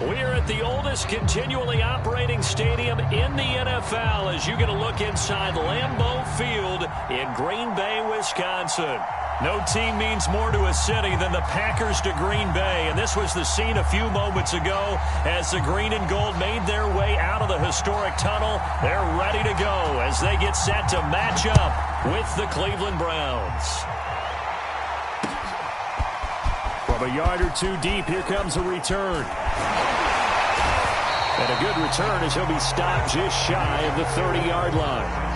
We're at the oldest continually operating stadium in the NFL as you get a look inside Lambeau Field in Green Bay, Wisconsin. No team means more to a city than the Packers to Green Bay, and this was the scene a few moments ago as the green and gold made their way out of the historic tunnel. They're ready to go as they get set to match up with the Cleveland Browns. From a yard or two deep, here comes a return. And a good return as he'll be stopped just shy of the 30-yard line.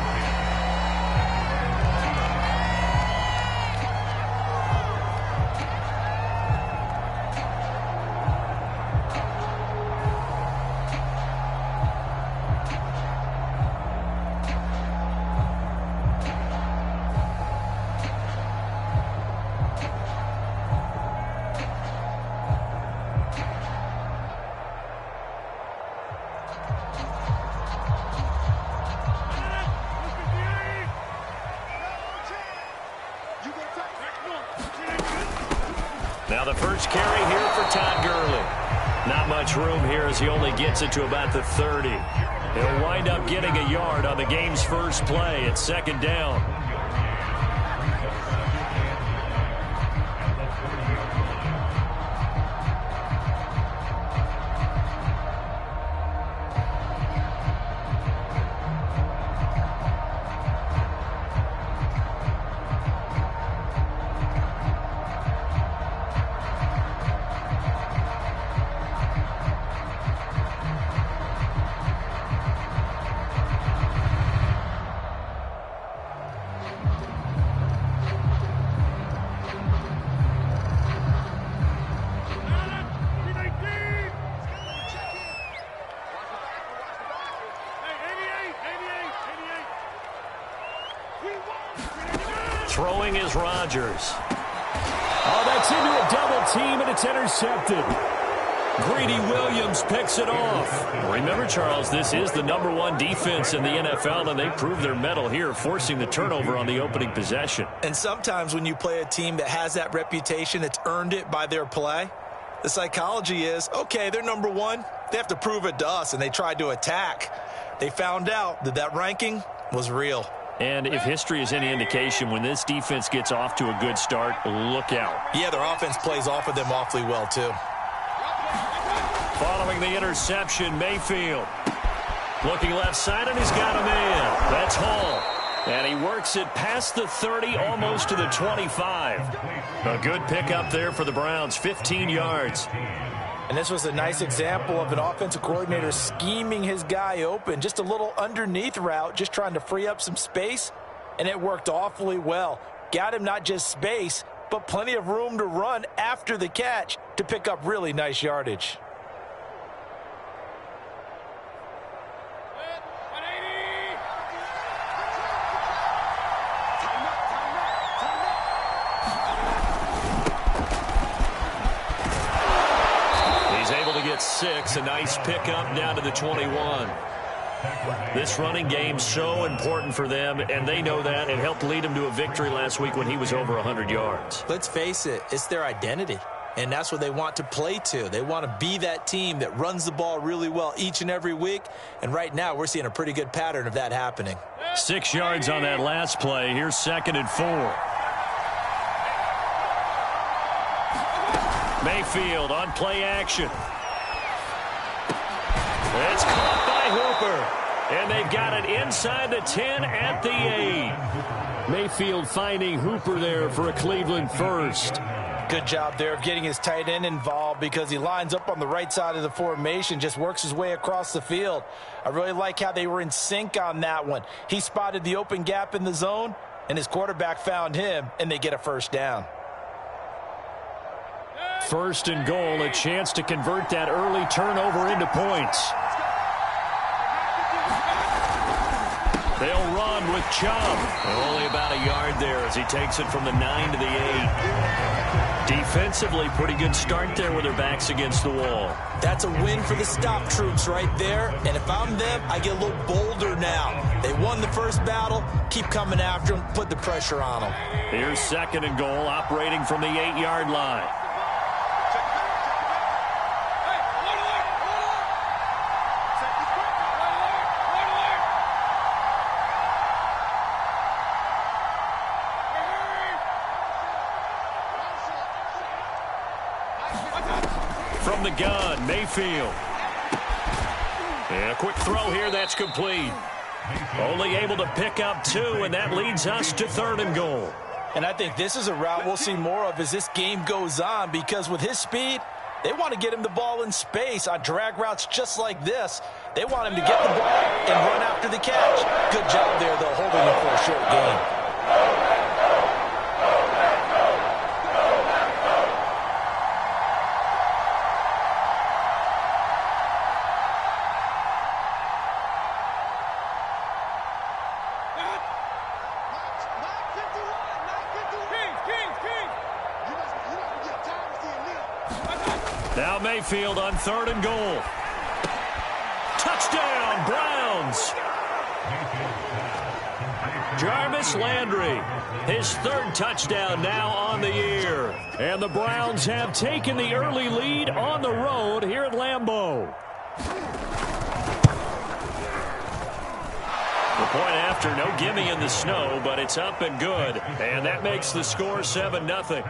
Now the first carry here for Todd Gurley. Not much room here as he only gets it to about the 30. He'll wind up getting a yard on the game's first play at second down. Throwing is Rodgers. Oh, that's into a double team, and it's intercepted. Greedy Williams picks it off. Remember, Charles, this is the #1 defense in the NFL, and they proved their mettle here, forcing the turnover on the opening possession. And sometimes when you play a team that has that reputation, it's earned it by their play. The psychology is, okay, they're #1. They have to prove it to us, and they tried to attack. They found out that that ranking was real. And if history is any indication, when this defense gets off to a good start, look out. Yeah, their offense plays off of them awfully well, too. Following the interception, Mayfield. Looking left side, and he's got a man. That's Hall. And he works it past the 30, almost to the 25. A good pickup there for the Browns, 15 yards. And this was a nice example of an offensive coordinator scheming his guy open. Just a little underneath route, just trying to free up some space, and it worked awfully well. Got him not just space, but plenty of room to run after the catch to pick up really nice yardage. Get 6, a nice pickup down to the 21. This running game's so important for them, and they know that. It helped lead them to a victory last week when he was over 100 yards. Let's face it, it's their identity, and that's what they want to play to. They want to be that team that runs the ball really well each and every week, and right now we're seeing a pretty good pattern of that happening. 6 yards on that last play. Here's 2nd and 4. Mayfield on play action. It's caught by Hooper, and they've got it inside the 10 at the 8. Mayfield finding Hooper there for a Cleveland first. Good job there of getting his tight end involved because he lines up on the right side of the formation, just works his way across the field. I really like how they were in sync on that one. He spotted the open gap in the zone, and his quarterback found him, and they get a first down. 1st and goal, a chance to convert that early turnover into points. They'll run with Chubb. Only about a yard there as he takes it from the 9 to the 8. Defensively, pretty good start there with their backs against the wall. That's a win for the stop troops right there. And if I'm them, I get a little bolder now. They won the first battle. Keep coming after them. Put the pressure on them. Here's 2nd and goal, operating from the 8-yard line. from the gun, Mayfield. And a quick throw here, that's complete. Only able to pick up 2, and that leads us to 3rd and goal. And I think this is a route we'll see more of as this game goes on, because with his speed, they want to get him the ball in space on drag routes just like this. They want him to get the ball and run after the catch. Good job there, though, holding him for a short gain. Now Mayfield on 3rd and goal. Touchdown, Browns. Jarvis Landry, his 3rd touchdown now on the year. And the Browns have taken the early lead on the road here at Lambeau. The point after, no gimme in the snow, but it's up and good. And that makes the score 7-0.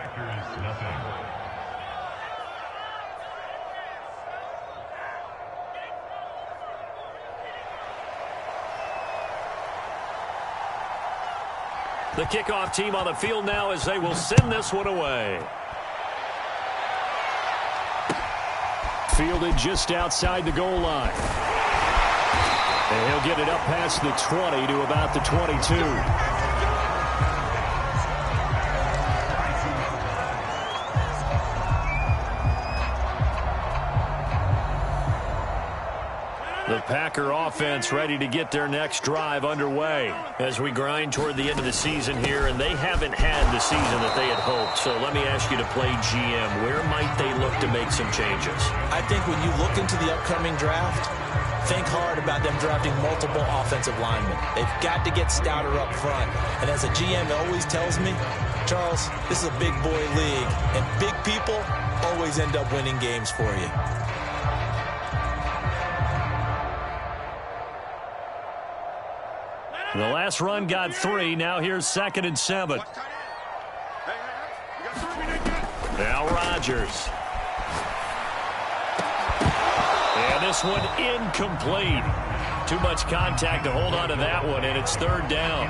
The kickoff team on the field now as they will send this one away. Fielded just outside the goal line. And he'll get it up past the 20 to about the 22. The Packer offense ready to get their next drive underway as we grind toward the end of the season here, and they haven't had the season that they had hoped. So let me ask you to play GM. Where might they look to make some changes? I think when you look into the upcoming draft, think hard about them drafting multiple offensive linemen. They've got to get stouter up front. And as a GM always tells me, Charles, this is a big boy league, and big people always end up winning games for you. The last run got 3. Now here's 2nd and 7. Now Rodgers. And this one incomplete. Too much contact to hold on to that one, and it's 3rd down.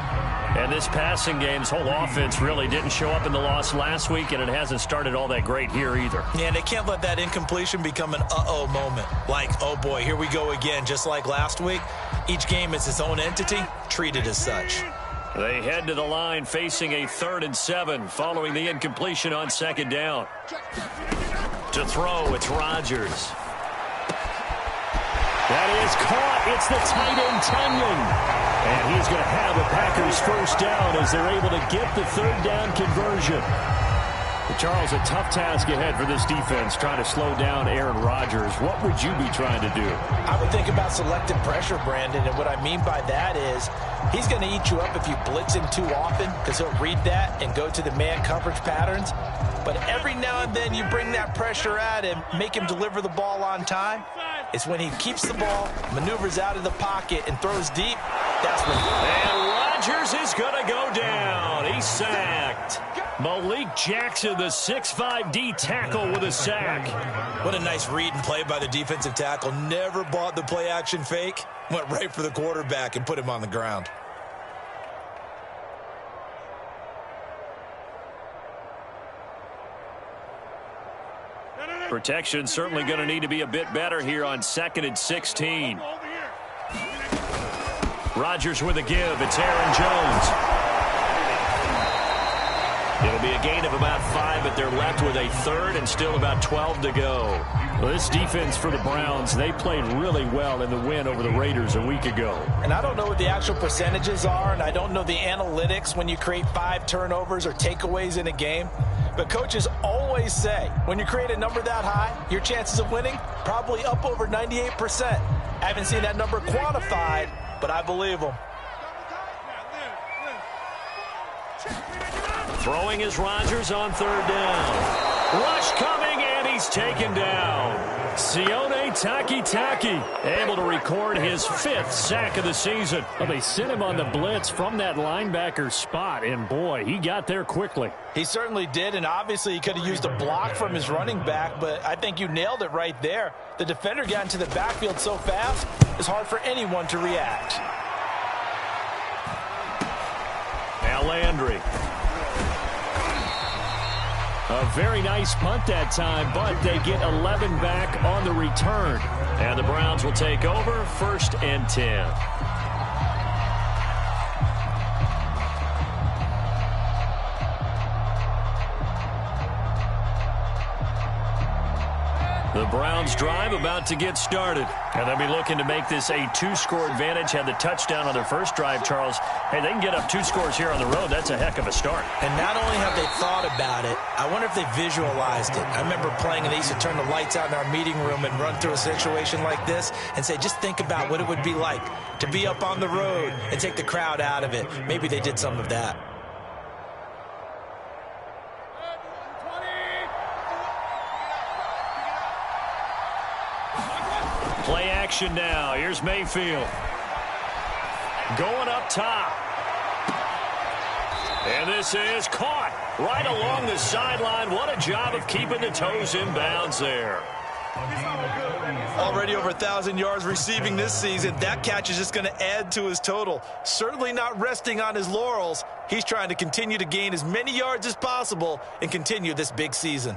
And this passing game's whole offense really didn't show up in the loss last week, and it hasn't started all that great here either. Yeah, and they can't let that incompletion become an uh-oh moment. Like, oh boy, here we go again, just like last week. Each game is its own entity, treated as such. They head to the line facing a 3rd and 7 following the incompletion on 2nd down. To throw, it's Rodgers. That is caught. It's the tight end, Tunyon. And he's going to have a Packers 1st down as they're able to get the 3rd down conversion. Charles, a tough task ahead for this defense, trying to slow down Aaron Rodgers. What would you be trying to do? I would think about selective pressure, Brandon, and what I mean by that is he's going to eat you up if you blitz him too often, because he'll read that and go to the man coverage patterns. But every now and then you bring that pressure at him, make him deliver the ball on time. It's when he keeps the ball, maneuvers out of the pocket, and throws deep. That's when. And Rodgers is going to go down. He's sacked. Malik Jackson, the 6'5" D tackle with a sack. What a nice read and play by the defensive tackle. Never bought the play-action fake. Went right for the quarterback and put him on the ground. Protection certainly going to need to be a bit better here on 2nd and 16. Rodgers with a give. It's Aaron Jones. It'll be a gain of about 5, but they're left with a 3rd and still about 12 to go. Well, this defense for the Browns, they played really well in the win over the Raiders a week ago. And I don't know what the actual percentages are, and I don't know the analytics when you create 5 turnovers or takeaways in a game. But coaches always say, when you create a number that high, your chances of winning probably up over 98%. I haven't seen that number quantified, but I believe them. Throwing is Rodgers on 3rd down. Rush coming, and he's taken down. Sione Taki able to record his 5th sack of the season. Well, they sent him on the blitz from that linebacker spot, and boy, he got there quickly. He certainly did, and obviously he could have used a block from his running back, but I think you nailed it right there. The defender got into the backfield so fast, it's hard for anyone to react. Now Landry. A very nice punt that time, but they get 11 back on the return. And the Browns will take over 1st and 10. The Browns drive about to get started. And they'll be looking to make this a 2-score advantage. Had the touchdown on their first drive, Charles. Hey, they can get up 2 scores here on the road. That's a heck of a start. And not only have they thought about it, I wonder if they visualized it. I remember playing, and they used to turn the lights out in our meeting room and run through a situation like this and say, just think about what it would be like to be up on the road and take the crowd out of it. Maybe they did some of that. Play action now. Here's Mayfield. Going up top. And this is caught right along the sideline. What a job of keeping the toes in bounds there. Already over 1,000 yards receiving this season. That catch is just going to add to his total. Certainly not resting on his laurels. He's trying to continue to gain as many yards as possible and continue this big season.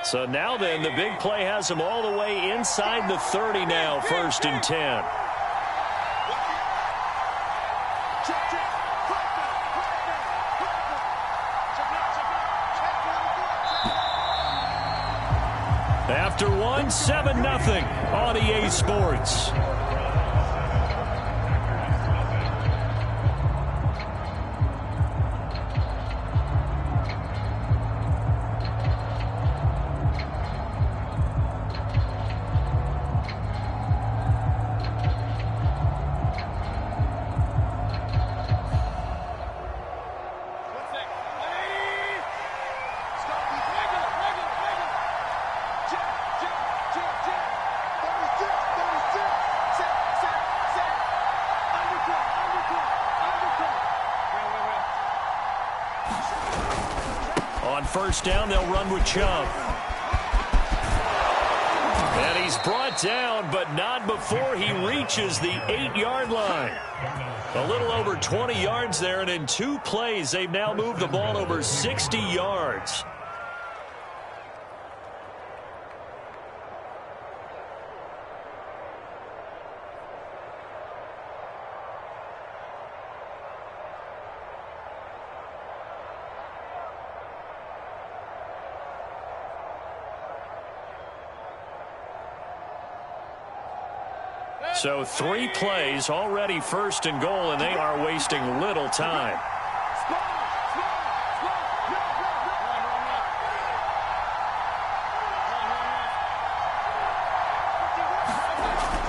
So now then, the big play has them all the way inside the 30 now, 1st and 10. After one, 7-0 on EA Sports. On 1st down, they'll run with Chubb. And he's brought down, but not before he reaches the 8-yard line. A little over 20 yards there, and in 2 plays, they've now moved the ball over 60 yards. So 3 plays, already 1st and goal, and they are wasting little time.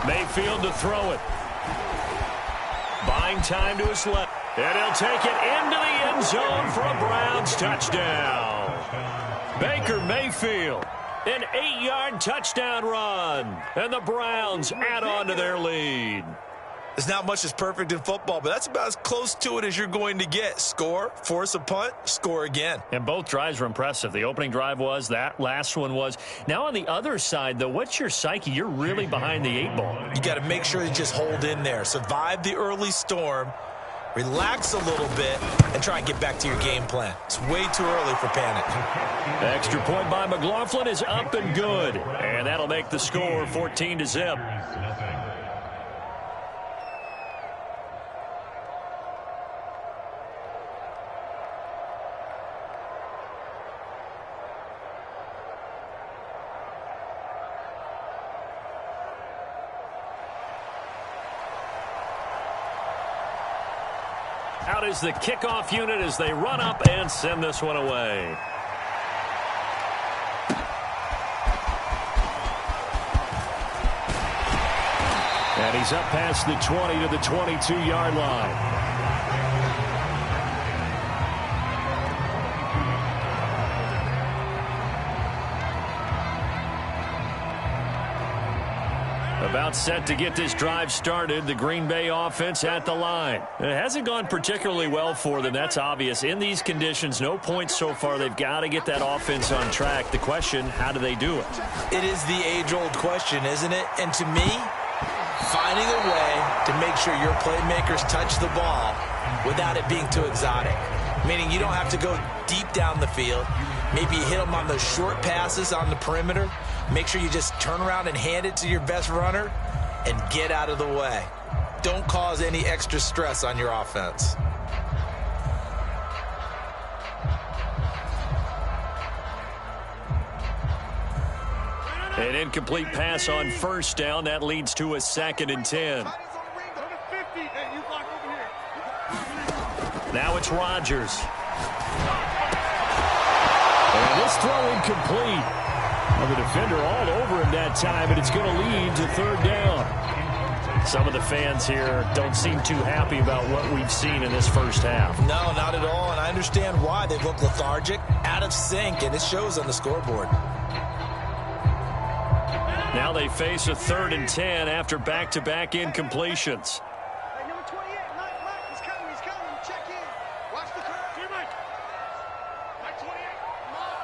Mayfield to throw it. Buying time to his left. And he'll take it into the end zone for a Browns touchdown. Baker Mayfield. An 8-yard touchdown run. And the Browns add on to their lead. There's not much that's perfect in football, but that's about as close to it as you're going to get. Score, force a punt, score again. And both drives were impressive. The opening drive was, that last one was. Now on the other side, though, what's your psyche? You're really behind the 8 ball. You got to make sure you just hold in there. Survive the early storm. Relax a little bit and try and get back to your game plan. It's way too early for panic. Extra point by McLaughlin is up and good. And that'll make the score 14-0. Out is the kickoff unit as they run up and send this one away. And he's up past the 20 to the 22-yard line. About set to get this drive started. The Green Bay offense at the line. It hasn't gone particularly well for them. That's obvious. In these conditions, no points so far. They've got to get that offense on track. The question, how do they do it? It is the age-old question, isn't it? And to me, finding a way to make sure your playmakers touch the ball without it being too exotic. Meaning you don't have to go deep down the field. Maybe you hit them on those short passes on the perimeter. Make sure you just turn around and hand it to your best runner and get out of the way. Don't cause any extra stress on your offense. An incomplete pass on first down. That leads to a 2nd and 10. Now it's Rodgers. And this throw incomplete. Well, the defender all over him that time, and it's going to lead to 3rd down. Some of the fans here don't seem too happy about what we've seen in this first half. No, not at all, and I understand why. They look lethargic, out of sync, and it shows on the scoreboard. Now they face a 3rd and 10 after back-to-back incompletions. Hey, number 28, Mike, he's coming. Check in. Watch the curve. Mike 28, come on.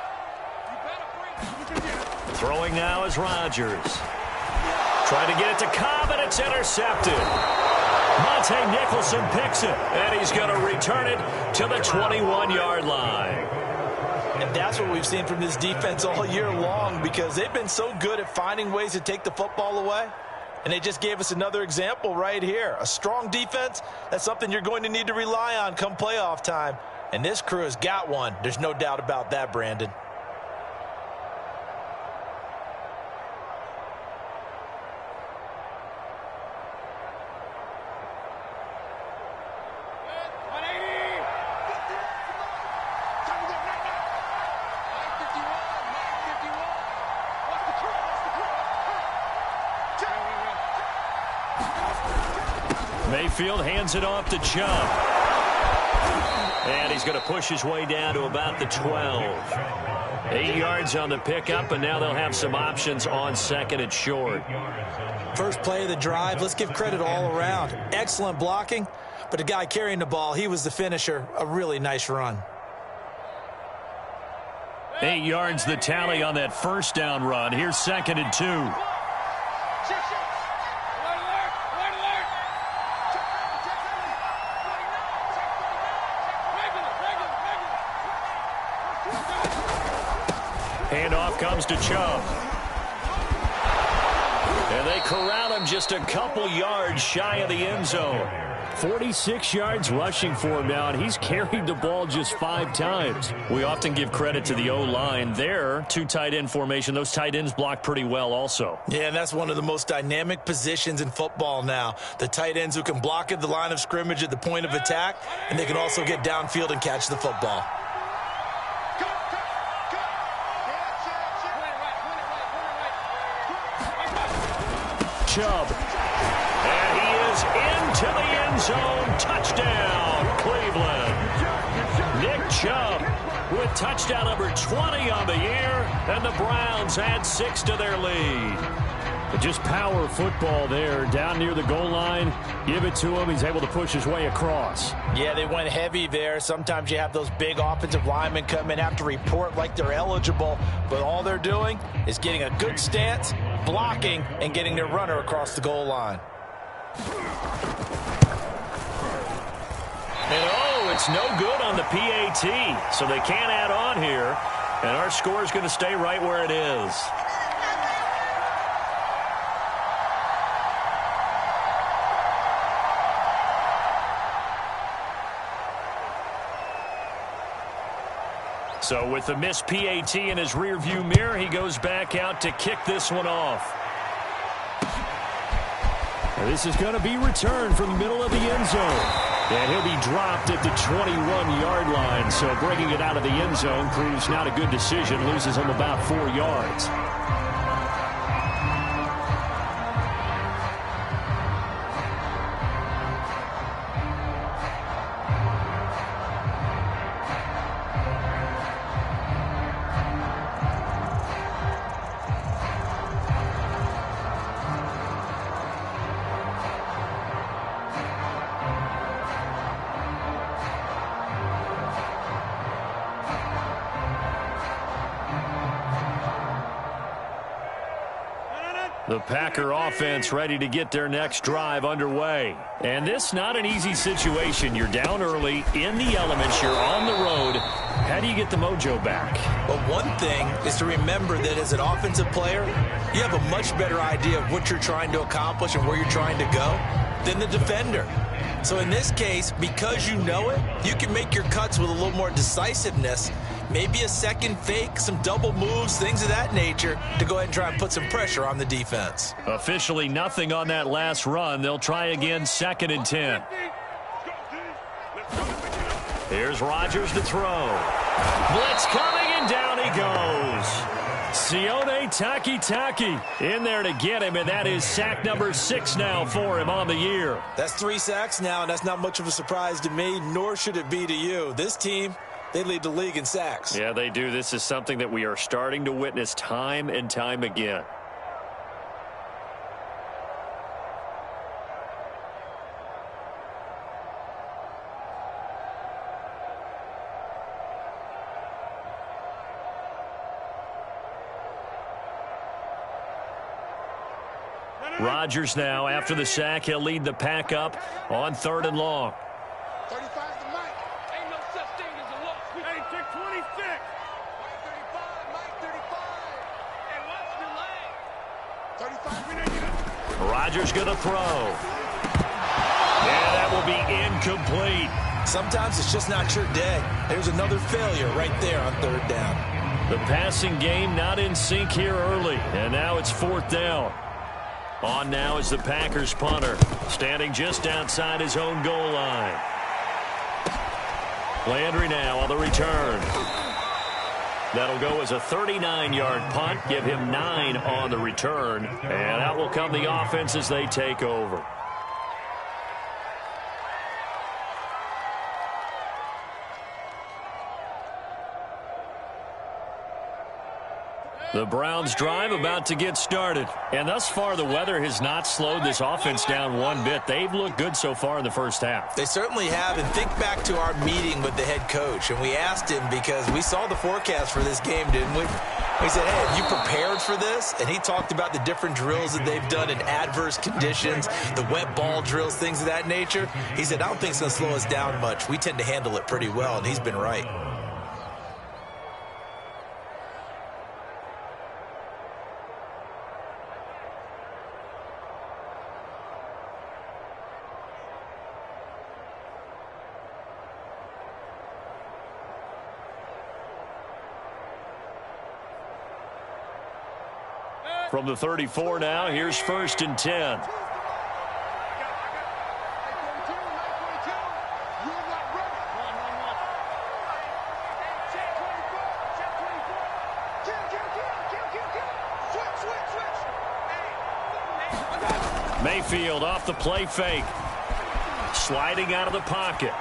You better bring. Throwing now is Rodgers. Trying to get it to Cobb, and it's intercepted. Monte Nicholson picks it, and he's going to return it to the 21-yard line. And that's what we've seen from this defense all year long, because they've been so good at finding ways to take the football away. And they just gave us another example right here. A strong defense, that's something you're going to need to rely on come playoff time. And this crew has got one. There's no doubt about that, Brandon. Mayfield hands it off to Chubb. And he's going to push his way down to about the 12. 8 yards on the pickup, and now they'll have some options on 2nd and short. First play of the drive, let's give credit all around. Excellent blocking, but the guy carrying the ball, he was the finisher. A really nice run. 8 yards the tally on that first down run. Here's 2nd and 2. Handoff comes to Chubb. And they corral him just a couple yards shy of the end zone. 46 yards rushing for him now, and he's carried the ball just 5 times. We often give credit to the O-line there. 2 tight end formation. Those tight ends block pretty well also. Yeah, and that's one of the most dynamic positions in football now. The tight ends who can block at the line of scrimmage at the point of attack, and they can also get downfield and catch the football. Chubb. And he is into the end zone. Touchdown, Cleveland. Nick Chubb with touchdown number 20 on the year, and the Browns add 6 to their lead. But just power football there, down near the goal line. Give it to him. He's able to push his way across. Yeah, they went heavy there. Sometimes you have those big offensive linemen come in, have to report like they're eligible, but all they're doing is getting a good stance, blocking, and getting their runner across the goal line. And oh, it's no good on the PAT, so they can't add on here, and our score is going to stay right where it is. So with the missed PAT in his rearview mirror, he goes back out to kick this one off. And this is going to be returned from the middle of the end zone. And he'll be dropped at the 21-yard line. So bringing it out of the end zone proves not a good decision. Loses him about 4 yards. The Packer offense ready to get their next drive underway. And this not an easy situation. You're down early, in the elements, you're on the road. How do you get the mojo back? Well, one thing is to remember that as an offensive player, you have a much better idea of what you're trying to accomplish and where you're trying to go than the defender. So in this case, because you know it, you can make your cuts with a little more decisiveness. Maybe a second fake, some double moves, things of that nature to go ahead and try and put some pressure on the defense. Officially nothing on that last run. They'll try again, 2nd and 10. Here's Rodgers to throw. Blitz coming, and down he goes. Sione Takitaki in there to get him, and that is sack number 6 now for him on the year. That's 3 sacks now, and that's not much of a surprise to me, nor should it be to you. This team, they lead the league in sacks. Yeah, they do. This is something that we are starting to witness time and time again. Rodgers now, after the sack, he'll lead the pack up on 3rd and long. 35 to Mike. Ain't no such thing as a loss. Hey, check 26. Mike 35, Mike 35. Hey, watch the lane. 35. Rodgers going to throw. And that will be incomplete. Sometimes it's just not your day. There's another failure right there on 3rd down. The passing game not in sync here early, and now it's 4th down. On now is the Packers punter, standing just outside his own goal line. Landry now on the return. That'll go as a 39-yard punt, give him 9 on the return, and out will come the offense as they take over. The Browns drive about to get started. And thus far, the weather has not slowed this offense down one bit. They've looked good so far in the first half. They certainly have. And think back to our meeting with the head coach. And we asked him because we saw the forecast for this game, didn't we? We said, hey, have you prepared for this? And he talked about the different drills that they've done in adverse conditions, the wet ball drills, things of that nature. He said, I don't think it's going to slow us down much. We tend to handle it pretty well, and he's been right. From the 34 now, here's 1st and 10. Mayfield off the play fake. Sliding out of the pocket.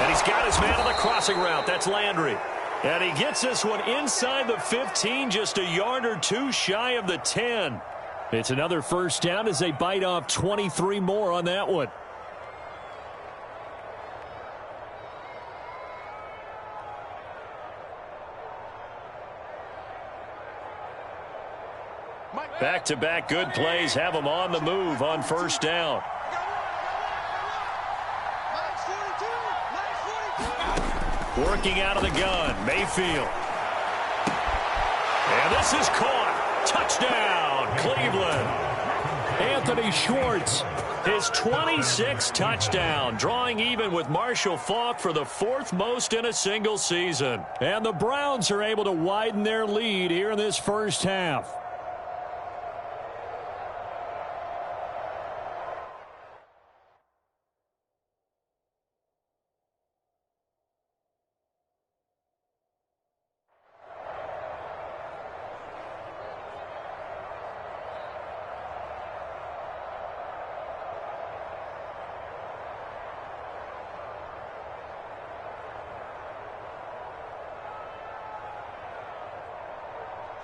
And he's got his man on the crossing route. That's Landry. And he gets this one inside the 15, just a yard or 2 shy of the 10. It's another 1st down as they bite off 23 more on that one. Back-to-back good plays have them on the move on 1st down. Working out of the gun, Mayfield. And this is caught. Touchdown, Cleveland. Anthony Schwartz, his 26th touchdown, drawing even with Marshall Faulk for the 4th most in a single season. And the Browns are able to widen their lead here in this first half.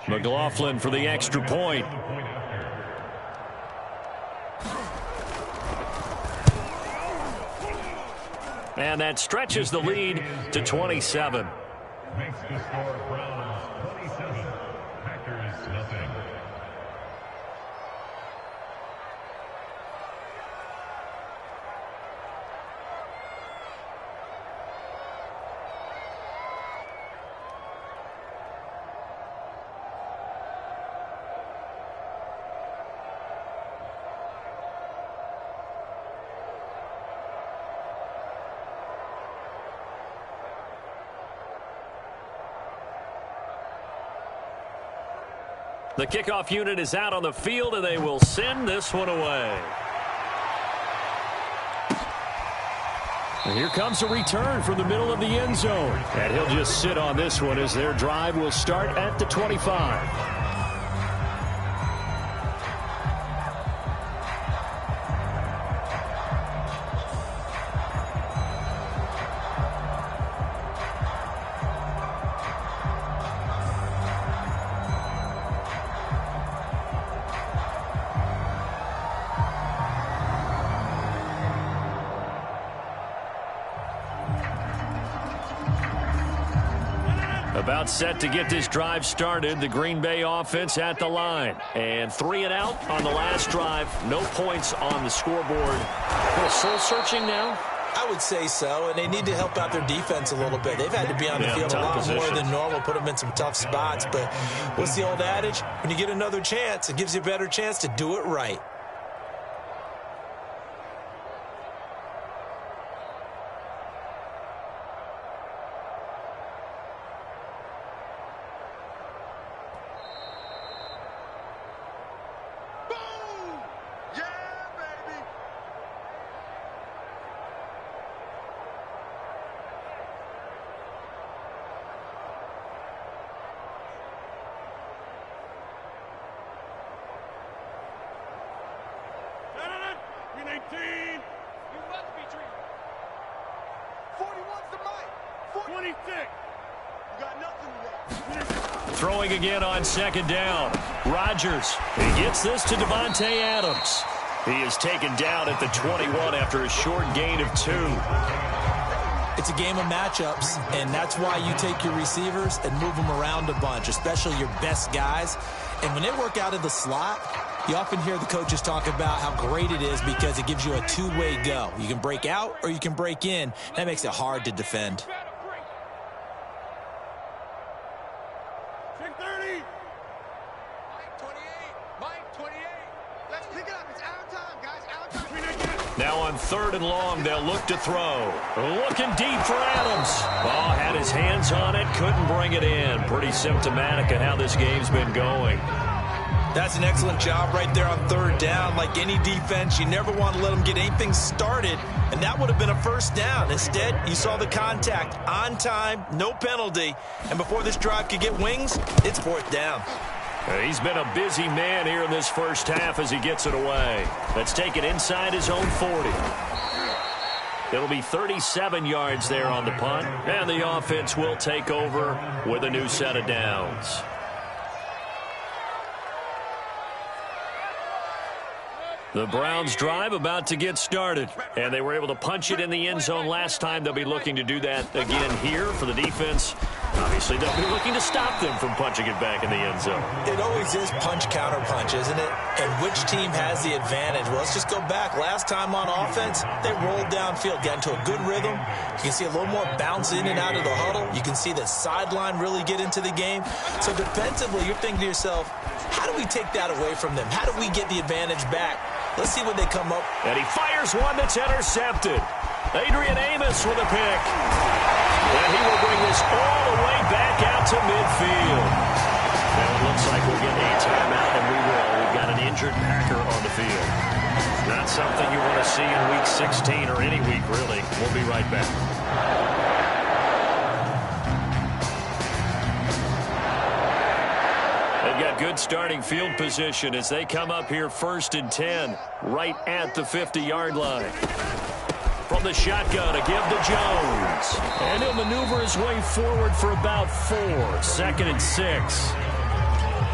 McLaughlin for the extra point. And that stretches the lead to 27. Makes the score Browns 27, Packers nothing. The kickoff unit is out on the field, and they will send this one away. And here comes a return from the middle of the end zone. And he'll just sit on this one as their drive will start at the 25. About set to get this drive started. The Green Bay offense at the line. And 3 and out on the last drive. No points on the scoreboard. A little soul-searching now? I would say so, and they need to help out their defense a little bit. They've had to be on the field a lot more than normal, put them in some tough spots. But what's the old adage? When you get another chance, it gives you a better chance to do it right. Throwing again on second down. Rodgers. He gets this to Devontae Adams. He is taken down at the 21 after a short gain of 2. It's a game of matchups, and that's why you take your receivers and move them around a bunch, especially your best guys. And when they work out of the slot, you often hear the coaches talk about how great it is because it gives you a two-way go. You can break out or you can break in. That makes it hard to defend. Now on 3rd and long, they'll look to throw. Looking deep for Adams. Oh, had his hands on it, couldn't bring it in. Pretty symptomatic of how this game's been going. That's an excellent job right there on 3rd down. Like any defense, you never want to let them get anything started, and that would have been a first down. Instead, you saw the contact on time, no penalty, and before this drive could get wings, it's 4th down. He's been a busy man here in this first half as he gets it away. Let's take it inside his own 40. It'll be 37 yards there on the punt, and the offense will take over with a new set of downs. The Browns drive about to get started, and they were able to punch it in the end zone last time. They'll be looking to do that again here for the defense. Obviously, they'll be looking to stop them from punching it back in the end zone. It always is punch-counter-punch, isn't it? And which team has the advantage? Well, let's just go back. Last time on offense, they rolled downfield, got into a good rhythm. You can see a little more bounce in and out of the huddle. You can see the sideline really get into the game. So defensively, you're thinking to yourself, how do we take that away from them? How do we get the advantage back? Let's see what they come up. And he fires one that's intercepted. Adrian Amos with a pick. And he will bring this all the way back out to midfield. And it looks like we'll get a timeout, and we will. We've got an injured Packer on the field. Not something you want to see in Week 16 or any week, really. We'll be right back. They've got good starting field position as they come up here 1st and 10, right at the 50-yard line. From the shotgun, a give to Jones. And he'll maneuver his way forward for about 4. 2nd and 6.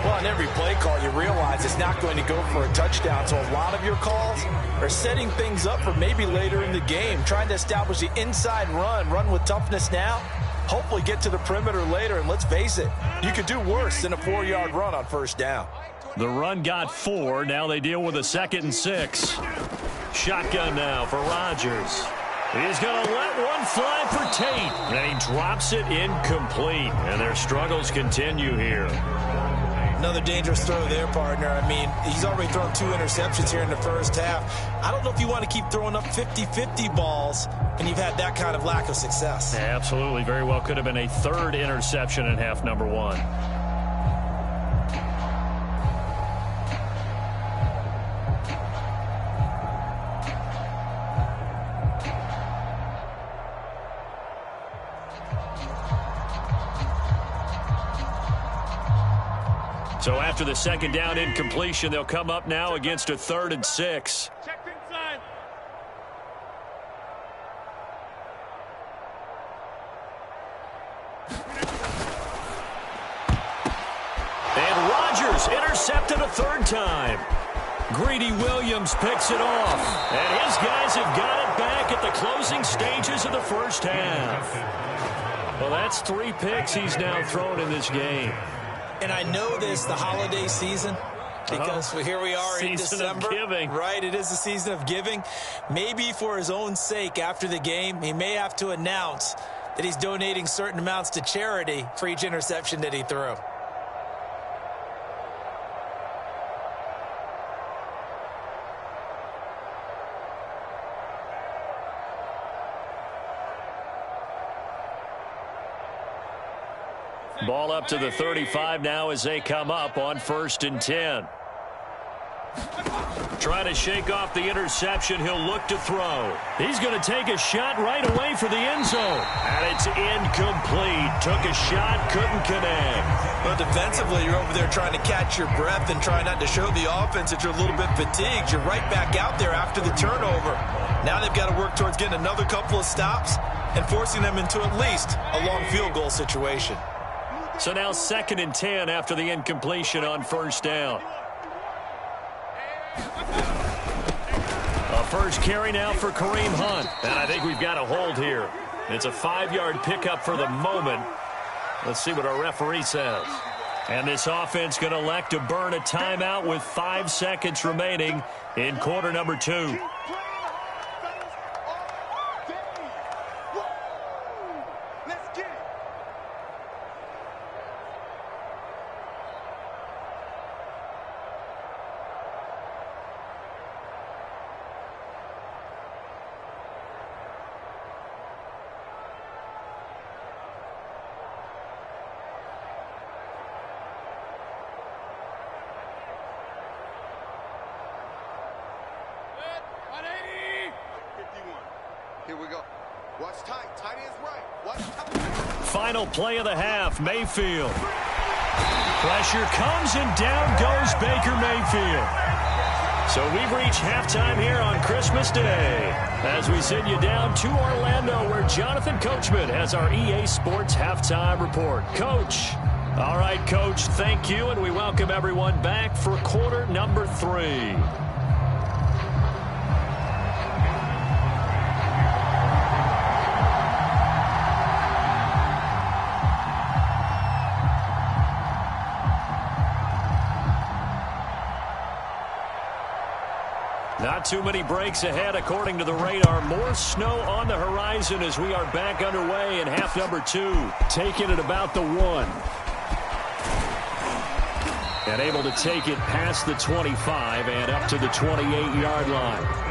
Well, on every play call, you realize it's not going to go for a touchdown. So a lot of your calls are setting things up for maybe later in the game, trying to establish the inside run with toughness now. Hopefully get to the perimeter later, and let's face it, you could do worse than a 4-yard run on 1st down. The run got 4. Now they deal with a 2nd and 6. Shotgun now for Rodgers. He's going to let one fly for Tate. And he drops it incomplete. And their struggles continue here. Another dangerous throw there, partner. I mean, he's already thrown 2 interceptions here in the first half. I don't know if you want to keep throwing up 50-50 balls and you've had that kind of lack of success. Yeah, absolutely. Very well could have been a 3rd interception in half number 1. So after the second down incompletion, they'll come up now against a 3rd and 6. Check inside. And Rodgers intercepted a 3rd time. Greedy Williams picks it off. And his guys have got it back at the closing stages of the first half. Well, that's 3 picks he's now thrown in this game. And I know this, the holiday season, because here we are in December. Season of giving. Right, it is the season of giving. Maybe for his own sake after the game, he may have to announce that he's donating certain amounts to charity for each interception that he threw. Ball up to the 35 now as they come up on 1st and 10. Trying to shake off the interception. He'll look to throw. He's going to take a shot right away for the end zone. And it's incomplete. Took a shot, couldn't connect. Well, defensively, you're over there trying to catch your breath and try not to show the offense that you're a little bit fatigued. You're right back out there after the turnover. Now they've got to work towards getting another couple of stops and forcing them into at least a long field goal situation. So now 2nd and 10 after the incompletion on 1st down. A first carry now for Kareem Hunt. And I think we've got a hold here. It's a 5-yard pickup for the moment. Let's see what our referee says. And this offense going to elect to burn a timeout with 5 seconds remaining in quarter number 2. Here we go. Watch tight. Tight ends right. Watch tight. Final play of the half, Mayfield. Pressure comes and down goes Baker Mayfield. So we've reached halftime here on Christmas Day as we send you down to Orlando where Jonathan Coachman has our EA Sports Halftime Report. Coach. All right, Coach, thank you, and we welcome everyone back for quarter number 3. Not too many breaks ahead according to the radar. More snow on the horizon as we are back underway in half number 2. Taking it about the 1. And able to take it past the 25 and up to the 28-yard line.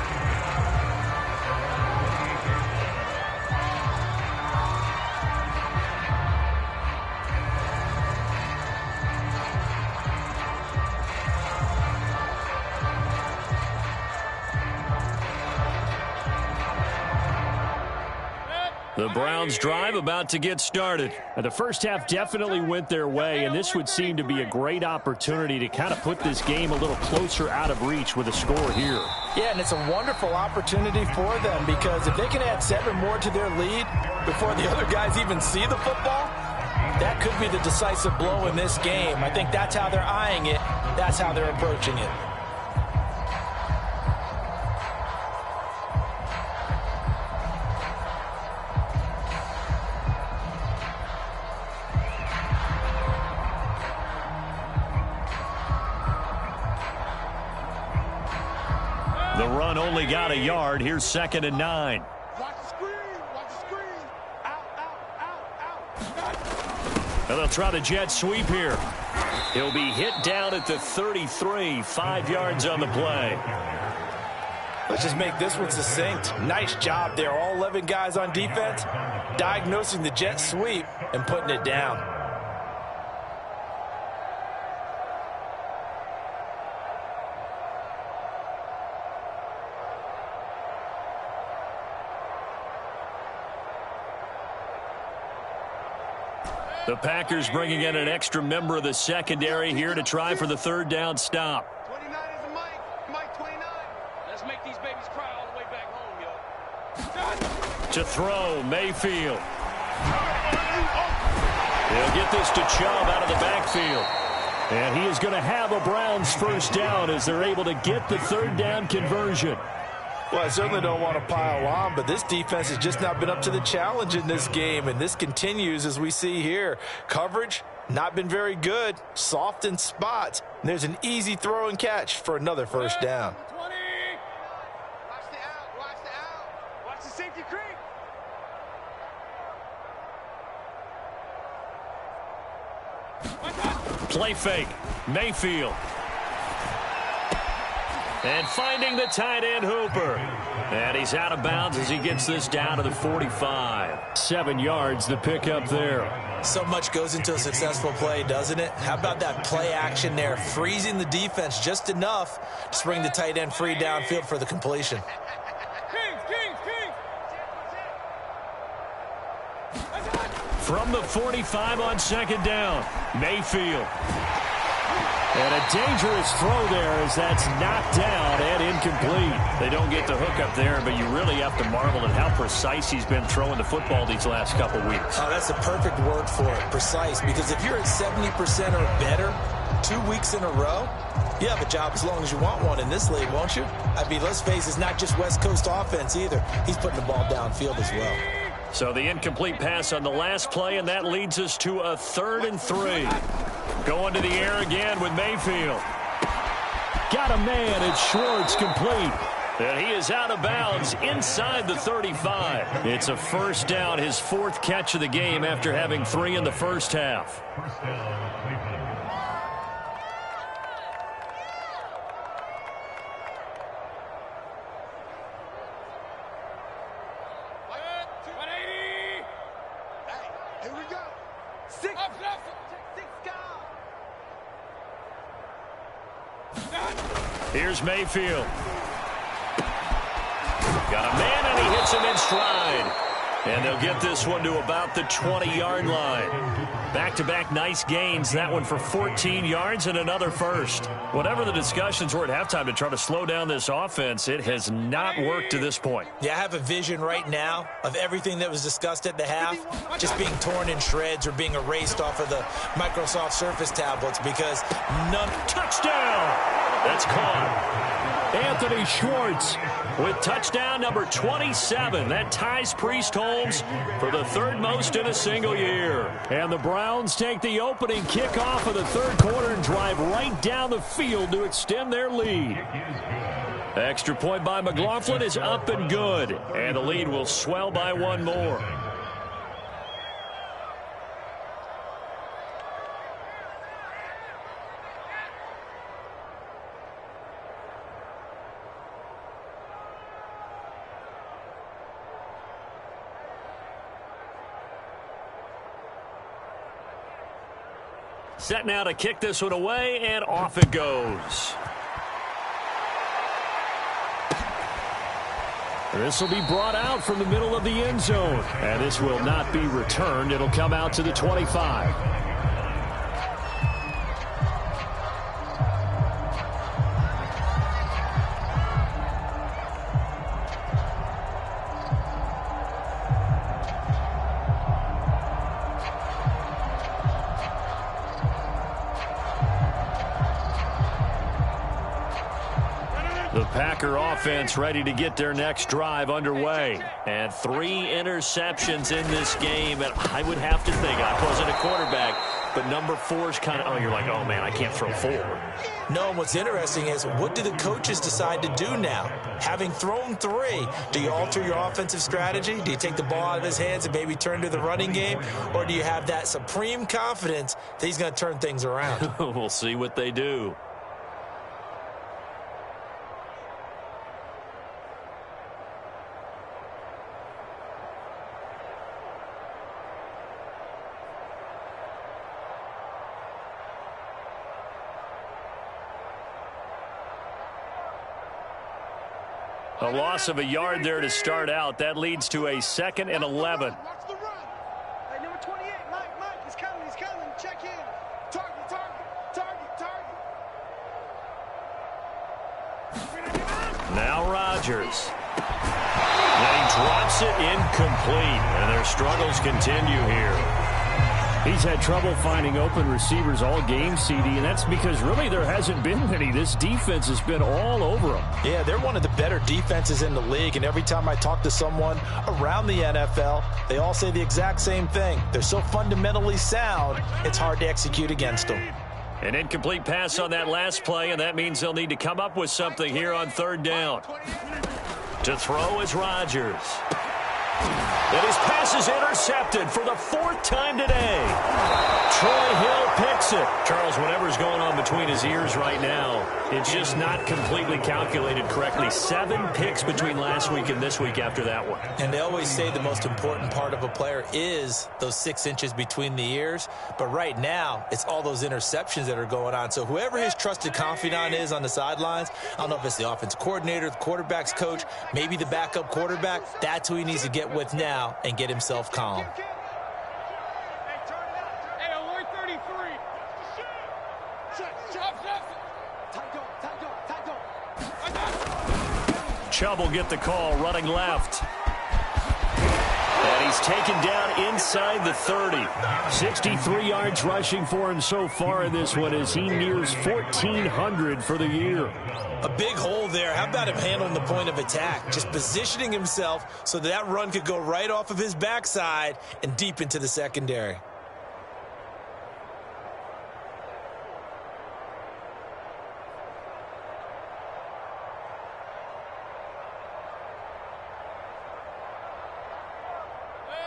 The Browns drive about to get started. The first half definitely went their way, and this would seem to be a great opportunity to kind of put this game a little closer out of reach with a score here. Yeah, and it's a wonderful opportunity for them because if they can add 7 more to their lead before the other guys even see the football, that could be the decisive blow in this game. I think that's how they're eyeing it. That's how they're approaching it. The run only got a yard. Here's 2nd and 9. Watch the screen. Watch the screen. Out, out, out, out. And they'll try the jet sweep here. He'll be hit down at the 33. 5 yards on the play. Let's just make this one succinct. Nice job there. All 11 guys on defense diagnosing the jet sweep and putting it down. The Packers bringing in an extra member of the secondary here to try for the third down stop. 29 is a Mike. Mike 29. Let's make these babies cry all the way back home, yo. To throw, Mayfield. They'll get this to Chubb out of the backfield. And he is going to have a Browns first down as they're able to get the third down conversion. Well, I certainly don't want to pile on, but this defense has just not been up to the challenge in this game, and this continues as we see here. Coverage, not been very good, soft in spots. And there's an easy throw and catch for another first down. 20. Watch the out. Watch the out. Watch the safety creep. Play fake, Mayfield. And finding the tight end Hooper. And he's out of bounds as he gets this down to the 45. 7 yards the pickup there. So much goes into a successful play, doesn't it? How about that play action there, freezing the defense just enough to bring the tight end free downfield for the completion. From the 45 on second down, Mayfield. And a dangerous throw there as that's knocked down and incomplete. They don't get the hook up there, but you really have to marvel at how precise he's been throwing the football these last couple weeks. Oh, that's the perfect word for it, precise, because if you're at 70% or better 2 weeks in a row, you have a job as long as you want one in this league, won't you? I mean, let's face it, it's not just West Coast offense either. He's putting the ball downfield as well. So the incomplete pass on the last play, and that leads us to a 3rd and 3. Going to the air again with Mayfield. Got a man, it's Schwartz, complete. And he is out of bounds inside the 35. It's a first down, his 4th catch of the game after having 3 in the first half. Here we go. 6. Here's Mayfield. Got a man, and he hits him in stride. And they'll get this one to about the 20-yard line. Back-to-back nice gains. That one for 14 yards and another first. Whatever the discussions were at halftime to try to slow down this offense, it has not worked to this point. Yeah, I have a vision right now of everything that was discussed at the half just being torn in shreds or being erased off of the Microsoft Surface tablets because none. Touchdown! That's caught. Anthony Schwartz with touchdown number 27. That ties Priest Holmes for the 3rd most in a single year. And the Browns take the opening kickoff of the 3rd quarter and drive right down the field to extend their lead. Extra point by McLaughlin is up and good. And the lead will swell by 1 more. Set now to kick this one away, and off it goes. This will be brought out from the middle of the end zone. And this will not be returned. It'll come out to the 25. The Packer offense ready to get their next drive underway. And 3 interceptions in this game. And I would have to think, I wasn't a quarterback, but number 4 is kind of, oh, you're like, oh, man, I can't throw 4. No, and what's interesting is what do the coaches decide to do now? Having thrown 3, do you alter your offensive strategy? Do you take the ball out of his hands and maybe turn to the running game? Or do you have that supreme confidence that he's going to turn things around? We'll see what they do. A loss of a yard there to start out. That leads to a 2nd and 11. Watch the run. Hey, number 28, Mike, he's coming. Now Rodgers. And he drops it incomplete, and their struggles continue here. He's had trouble finding open receivers all game, CD, and that's because really there hasn't been many. This defense has been all over them. Yeah, they're one of the better defenses in the league, and every time I talk to someone around the NFL, they all say the exact same thing. They're so fundamentally sound, it's hard to execute against them. An incomplete pass on that last play, and that means they'll need to come up with something here on third down. To throw is Rodgers. And his pass is intercepted for the 4th time today. Troy Hill picks it. Charles, whatever's going on between his ears right now, it's just not completely calculated correctly. 7 picks between last week and this week after that one. And they always say the most important part of a player is those 6 inches between the ears. But right now, it's all those interceptions that are going on. So whoever his trusted confidant is on the sidelines, I don't know if it's the offense coordinator, the quarterback's coach, maybe the backup quarterback, that's who he needs to get with now and get himself calm. Hey, alert 33. Chubb will get the call, running left. And he's taken down inside the 30. 63 yards rushing for him so far in this one as he nears 1,400 for the year. A big hole there. How about him handling the point of attack? Just positioning himself so that run could go right off of his backside and deep into the secondary.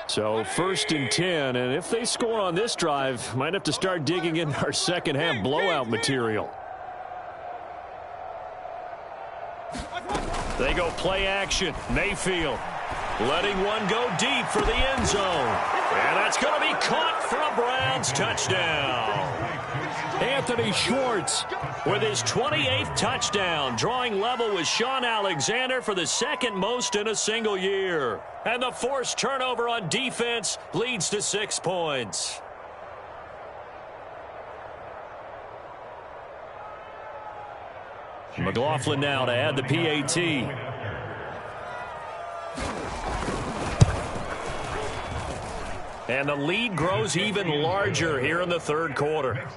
So 1st and 10, and if they score on this drive, might have to start digging in our second half blowout material. They go play action. Mayfield letting one go deep for the end zone. And that's going to be caught for a Browns touchdown. Anthony Schwartz With his 28th touchdown, drawing level with Sean Alexander for the 2nd most in a single year. And the forced turnover on defense leads to 6 points. McLaughlin now to add the PAT. And the lead grows even larger here in the 3rd quarter.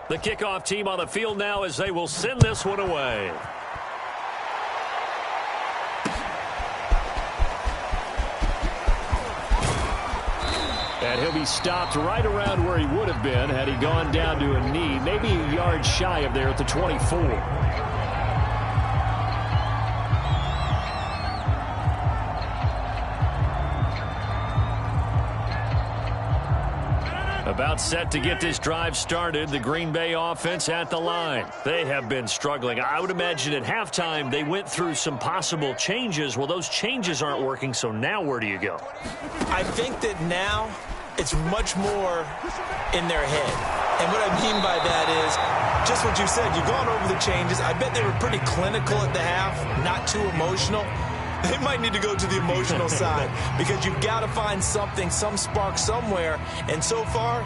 The kickoff team on the field now as they will send this one away. And he'll be stopped right around where he would have been had he gone down to a knee, maybe a yard shy of there at the 24. About set to get this drive started, the Green Bay offense at the line. They have been struggling. I would imagine at halftime they went through some possible changes. Well, those changes aren't working, so now where do you go? I think that now it's much more in their head. And what I mean by that is just what you said. You've gone over the changes. I bet they were pretty clinical at the half, not too emotional. They might need to go to the emotional side because you've got to find something, some spark somewhere. And so far,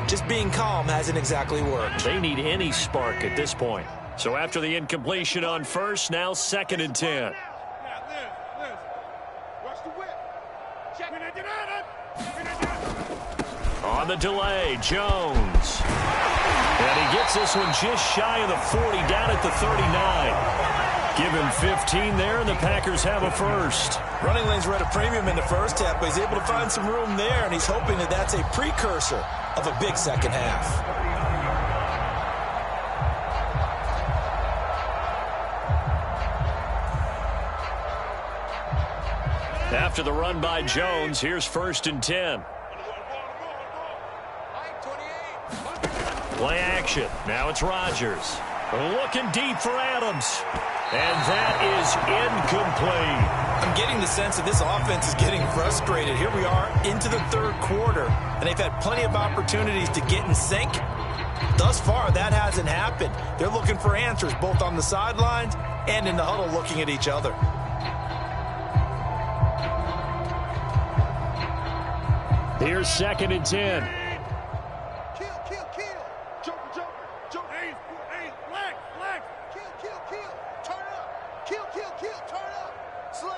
just being calm hasn't exactly worked. They need any spark at this point. So after the incompletion on first, now 2nd and 10. On the delay, Jones. And he gets this one just shy of the 40, down at the 39. Give him 15 there, and the Packers have a first. Running lanes were at a premium in the first half, but he's able to find some room there, and he's hoping that that's a precursor of a big second half. After the run by Jones, here's 1st and 10. Play action. Now it's Rodgers. Looking deep for Adams. And that is incomplete. I'm getting the sense that this offense is getting frustrated. Here we are into the 3rd quarter, and they've had plenty of opportunities to get in sync, Thus far, that hasn't happened. They're looking for answers both on the sidelines and in the huddle looking at each other. Here's 2nd and 10. Kill, kill, kill. Joker, Joker, Joker. Hey, black. Kill, kill, kill. Turn up. Kill, kill, kill. Turn up. Slam.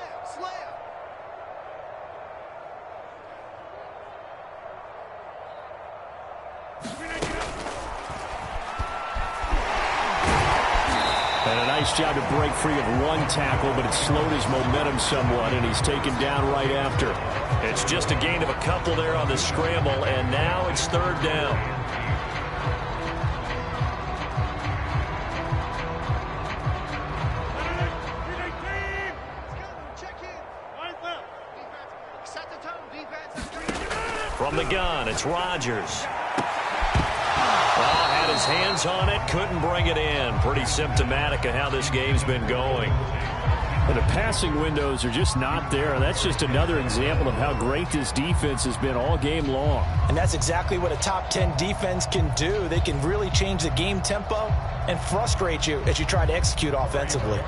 And a nice job to break free of one tackle, but it slowed his momentum somewhat, and he's taken down right after. It's just a gain of a couple there on the scramble, and now it's 3rd down. From the gun, it's Rodgers. Had his hands on it, couldn't bring it in. Pretty symptomatic of how this game's been going. And the passing windows are just not there. That's just another example of how great this defense has been all game long. And that's exactly what a top 10 defense can do. They can really change the game tempo and frustrate you as you try to execute offensively.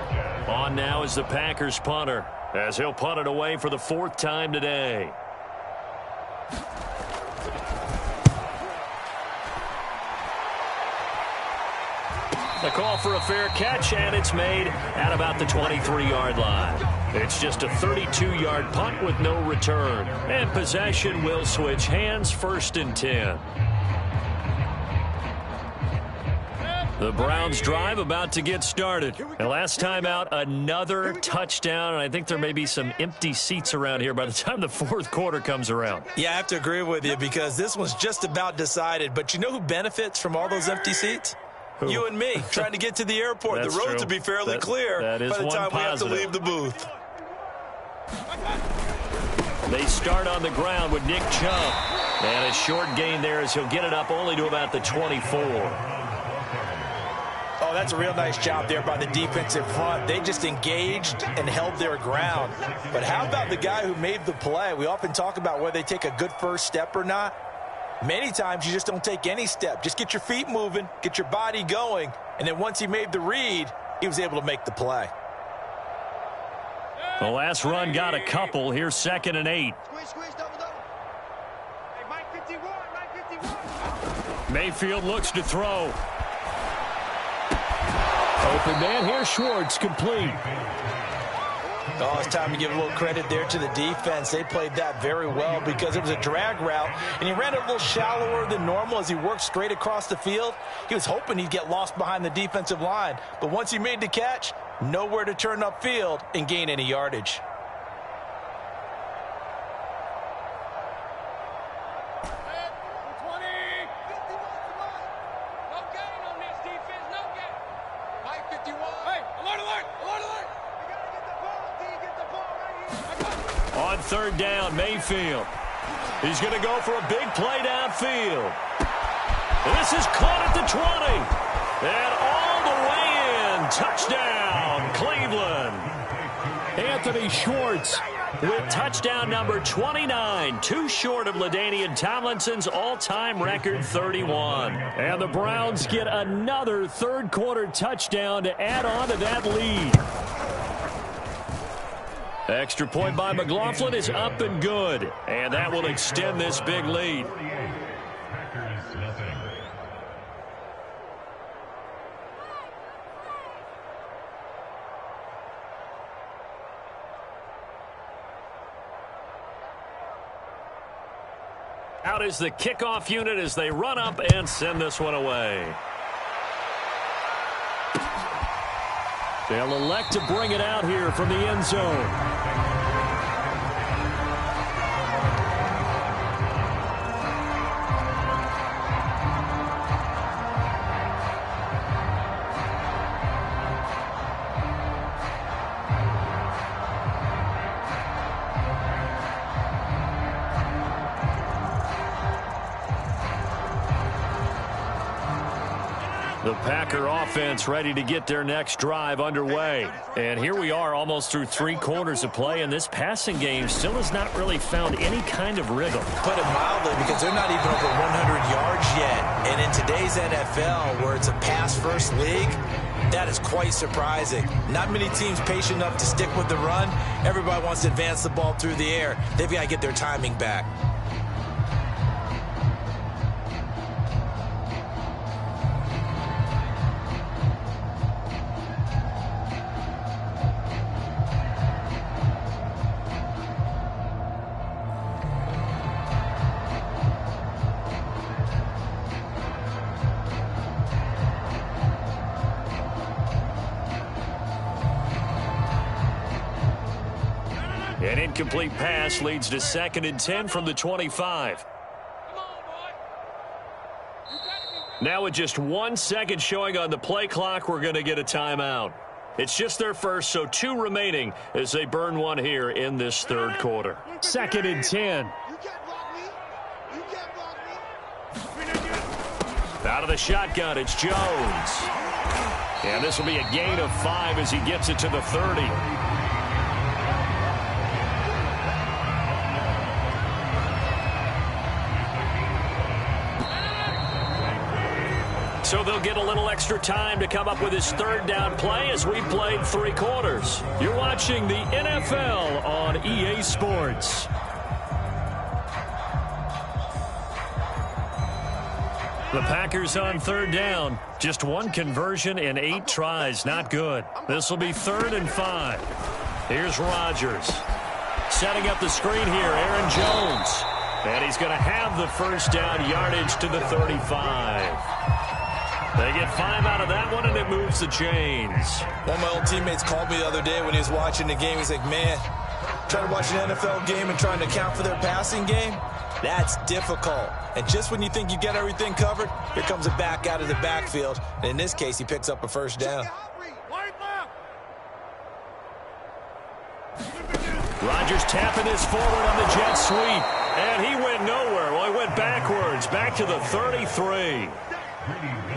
On now is the Packers punter, as he'll punt it away for the 4th time today. The call for a fair catch, and it's made at about the 23-yard line. It's just a 32-yard punt with no return. And possession will switch hands, 1st and 10. The Browns drive about to get started. And last time out, another touchdown, and I think there may be some empty seats around here by the time the 4th quarter comes around. Yeah, I have to agree with you because this one's just about decided. But you know who benefits from all those empty seats? Who? You and me, trying to get to the airport. That's the roads true. will be fairly clear that is by the time we have to positive. leave the booth. They start on the ground with Nick Chubb. And a short gain there as he'll get it up only to about the 24. Oh, that's a real nice job there by the defensive front. They just engaged and held their ground. But how about the guy who made the play? We often talk about whether they take a good first step or not. Many times you just don't take any step. Just get your feet moving, get your body going, and then once he made the read, he was able to make the play. The last run got a couple. Here's 2nd and 8. Squeeze, double. Hey, Mike 51. Mayfield looks to throw. Open man, here's Schwartz, complete. Oh, it's time to give a little credit there to the defense. They played that very well because it was a drag route, and he ran it a little shallower than normal as he worked straight across the field. He was hoping he'd get lost behind the defensive line, but once he made the catch, nowhere to turn upfield and gain any yardage. On 3rd down, Mayfield. He's going to go for a big play downfield. This is caught at the 20. And all the way in. Touchdown, Cleveland. Anthony Schwartz with touchdown number 29, too short of LaDainian Tomlinson's all-time record 31. And the Browns get another 3rd quarter touchdown to add on to that lead. Extra point by McLaughlin is up and good, and that will extend this big lead. Out is the kickoff unit as they run up and send this one away. They'll elect to bring it out here from the end zone. The The Packer offense ready to get their next drive underway. And here we are almost through 3 quarters of play, and this passing game still has not really found any kind of rhythm. Put it mildly, because they're not even over 100 yards yet. And in today's NFL, where it's a pass-first league, that is quite surprising. Not many teams patient enough to stick with the run. Everybody wants to advance the ball through the air. They've got to get their timing back. An incomplete pass leads to 2nd and 10 from the 25. Now with just 1 second showing on the play clock, we're going to get a timeout. It's just their first, so 2 remaining as they burn one here in this 3rd quarter. 2nd and 10. Out of the shotgun, it's Jones. And this will be a gain of 5 as he gets it to the 30. So they'll get a little extra time to come up with his 3rd down play as we played 3 quarters. You're watching the NFL on EA Sports. The Packers on 3rd down. Just 1 conversion in 8 tries. Not good. This will be 3rd and 5. Here's Rodgers. Setting up the screen here, Aaron Jones. And he's going to have the 1st down yardage to the 35. They get 5 out of that one, and it moves the chains. One of my old teammates called me the other day when he was watching the game. He's like, man, trying to watch an NFL game and trying to account for their passing game, that's difficult. And just when you think you get everything covered, here comes a back out of the backfield. And in this case, he picks up a 1st down. Rodgers tapping this forward on the jet sweep. And he went nowhere. Well, he went backwards, back to the 33.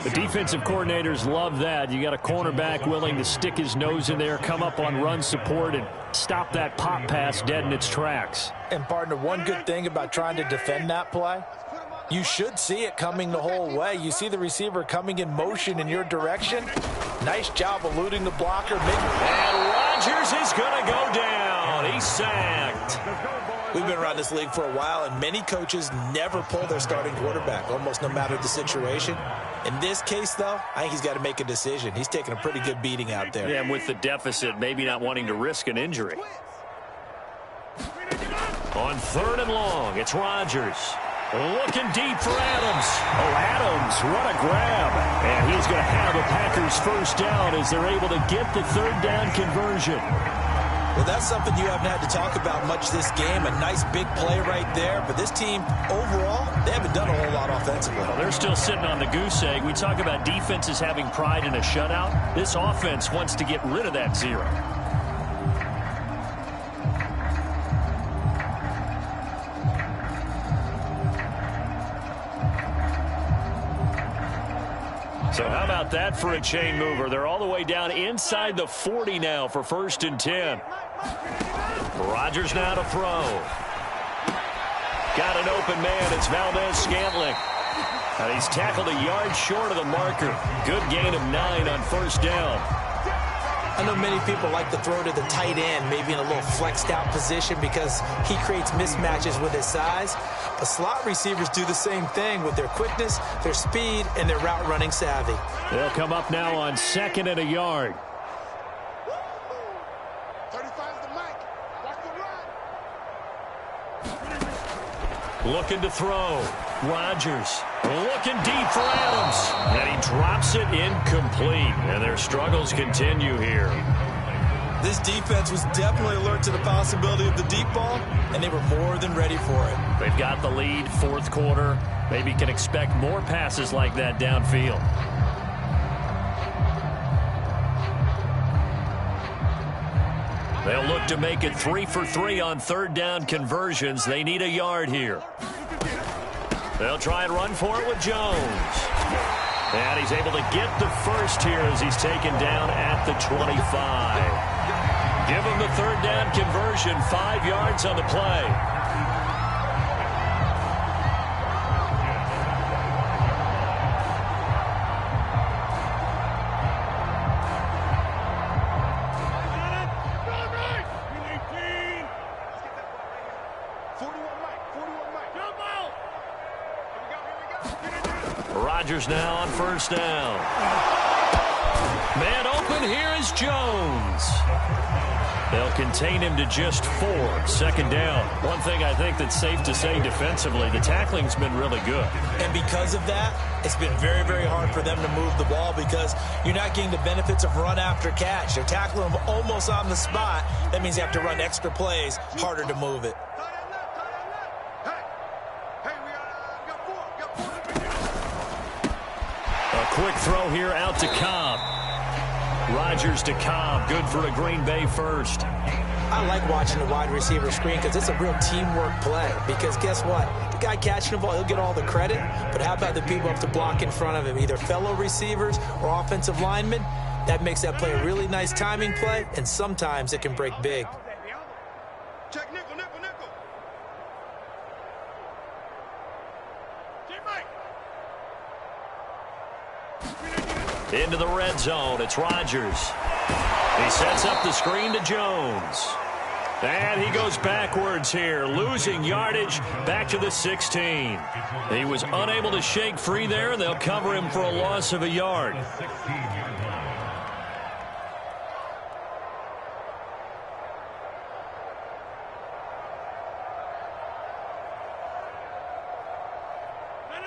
The defensive coordinators love that. You got a cornerback willing to stick his nose in there, come up on run support, and stop that pop pass dead in its tracks. And, partner, one good thing about trying to defend that play, you should see it coming the whole way. You see the receiver coming in motion in your direction. Nice job eluding the blocker. And Rodgers is going to go down. He's sacked. We've been around this league for a while, and many coaches never pull their starting quarterback, almost no matter the situation. In this case, though, I think he's got to make a decision. He's taking a pretty good beating out there. Yeah, and with the deficit, maybe not wanting to risk an injury. On 3rd and long, it's Rodgers. Looking deep for Adams. Oh, Adams, what a grab. And he's going to have a Packers 1st down as they're able to get the 3rd down conversion. Well, that's something you haven't had to talk about much this game. A nice big play right there. But this team, overall, they haven't done a whole lot offensively. Well, they're still sitting on the goose egg. We talk about defenses having pride in a shutout. This offense wants to get rid of that 0. So how about that for a chain mover? They're all the way down inside the 40 now for 1st and 10. Rodgers now to throw. Got an open man. It's Valdez-Scantling. And he's tackled a yard short of the marker. Good gain of 9 on 1st down. I know many people like to throw to the tight end, maybe in a little flexed out position because he creates mismatches with his size. But slot receivers do the same thing with their quickness, their speed, and their route running savvy. They'll come up now on 2nd and a yard. 35's the mic. Watch the run. Looking to throw. Rodgers looking deep for Adams. And he drops it incomplete. And their struggles continue here. This defense was definitely alert to the possibility of the deep ball, and they were more than ready for it. They've got the lead, 4th quarter. Maybe can expect more passes like that downfield. They'll look to make it 3 for 3 on 3rd down conversions. They need a yard here. They'll try and run for it with Jones. And he's able to get the first here as he's taken down at the 25. Give him the third down conversion, 5 yards on the play. Rodgers now on first down. Man open, here is Jones. They'll contain him to just 4. Second down. One thing I think that's safe to say defensively, the tackling's been really good. And because of that, it's been very, very hard for them to move the ball because you're not getting the benefits of run after catch. They're tackling them almost on the spot. That means you have to run extra plays, harder to move it. Quick throw here out to Cobb. Rodgers to Cobb. Good for a Green Bay first. I like watching the wide receiver screen because it's a real teamwork play. Because guess what? The guy catching the ball, he'll get all the credit. But how about the people up to block in front of him? Either fellow receivers or offensive linemen. That makes that play a really nice timing play. And sometimes it can break big. Check nickel, nickel, nickel. Into the red zone, it's Rodgers. He sets up the screen to Jones. And he goes backwards here, losing yardage back to the 16. He was unable to shake free there, and they'll cover him for a loss of a yard.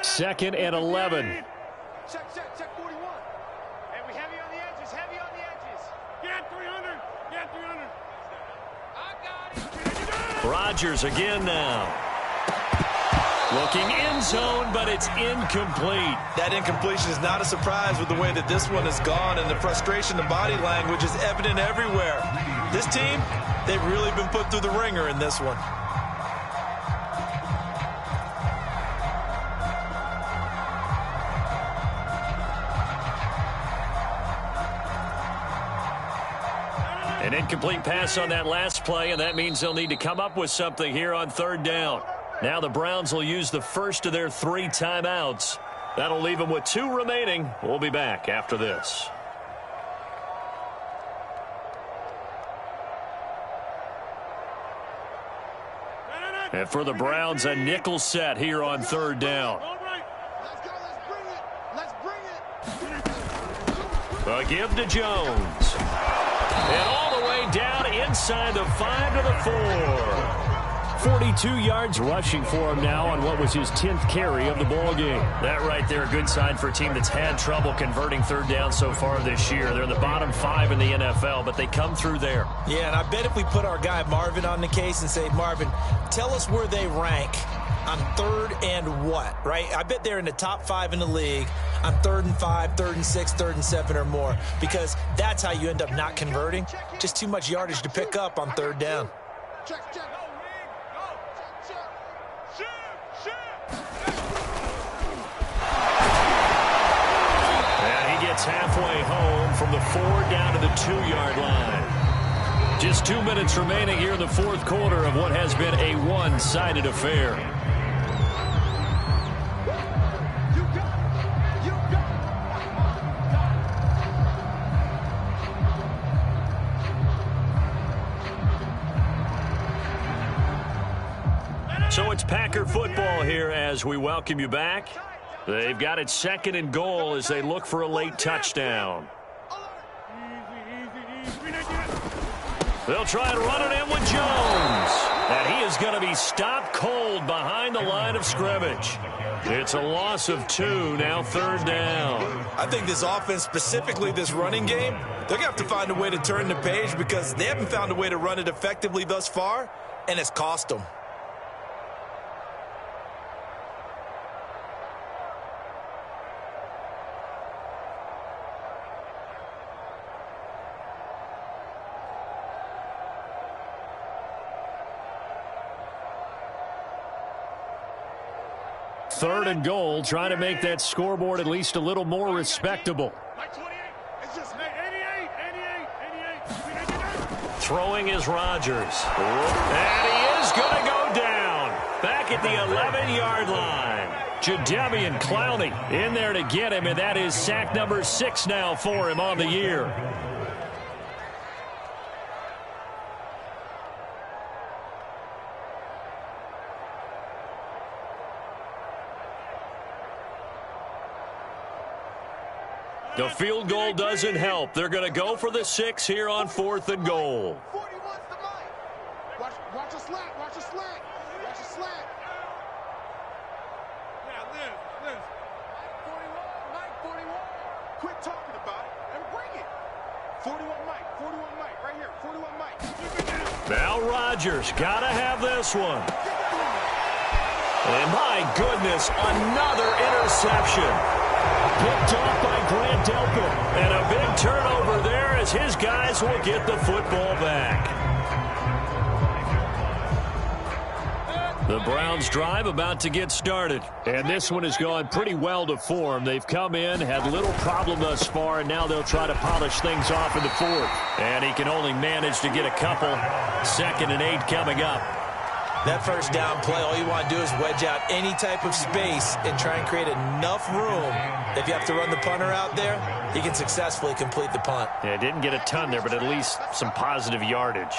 Second and 11. Check 41. And we heavy on the edges, heavy on the edges. Get 300, get 300. I got it. Rodgers again now. Looking end zone, but it's incomplete. That incompletion is not a surprise with the way that this one has gone, and the frustration, the body language is evident everywhere. This team, they've really been put through the ringer in this one. An incomplete pass on that last play, and that means they'll need to come up with something here on third down. Now the Browns will use the first of their 3 timeouts. That'll leave them with 2 remaining. We'll be back after this. And for the Browns, a nickel set here on third down. Let's go, let's bring it. A give to Jones. And all the way down inside the 5 to the 4. 42 yards rushing for him now on what was his 10th carry of the ball game. That right there, a good sign for a team that's had trouble converting third down so far this year. They're in the bottom 5 in the NFL, but they come through there. Yeah, and I bet if we put our guy Marvin on the case and say, Marvin, tell us where they rank on third and what, right? I bet they're in the top 5 in the league on 3rd and 5, 3rd and 6, 3rd and 7 or more, because that's how you end up not converting. Just too much yardage to pick up on third down. Check. And he gets halfway home from the 4 down to the 2-yard line. Just 2 minutes remaining here in the fourth quarter of what has been a one-sided affair. So it's Packer football here as we welcome you back. They've got it 2nd and goal as they look for a late touchdown. They'll try and run it in with Jones. And he is going to be stopped cold behind the line of scrimmage. It's a loss of 2, now 3rd down. I think this offense, specifically this running game, they're going to have to find a way to turn the page because they haven't found a way to run it effectively thus far, and it's cost them. 3rd and goal, trying to make that scoreboard at least a little more respectable. Throwing is Rodgers. And he is going to go down. Back at the 11-yard line. Jadeveon Clowney in there to get him, and that is sack number 6 now for him on the year. The field goal doesn't help. They're going to go for the 6 here on 4th and goal. 41's the mic. Watch a slack. Watch a slack. Watch a slack. Yeah, Liz. Mike 41. Quit talking about it and bring it. 41 Mike. Right here. 41 Mike. Now Rodgers got to have this one. And my goodness, another interception. Picked off by Grant Delpit. And a big turnover there as his guys will get the football back. The Browns drive about to get started. And this one has gone pretty well to form. They've come in, had little problem thus far, and now they'll try to polish things off in the 4th. And he can only manage to get a couple. 2nd and 8 coming up. That first down play, all you want to do is wedge out any type of space and try and create enough room. If you have to run the punter out there, he can successfully complete the punt. Yeah, didn't get a ton there, but at least some positive yardage.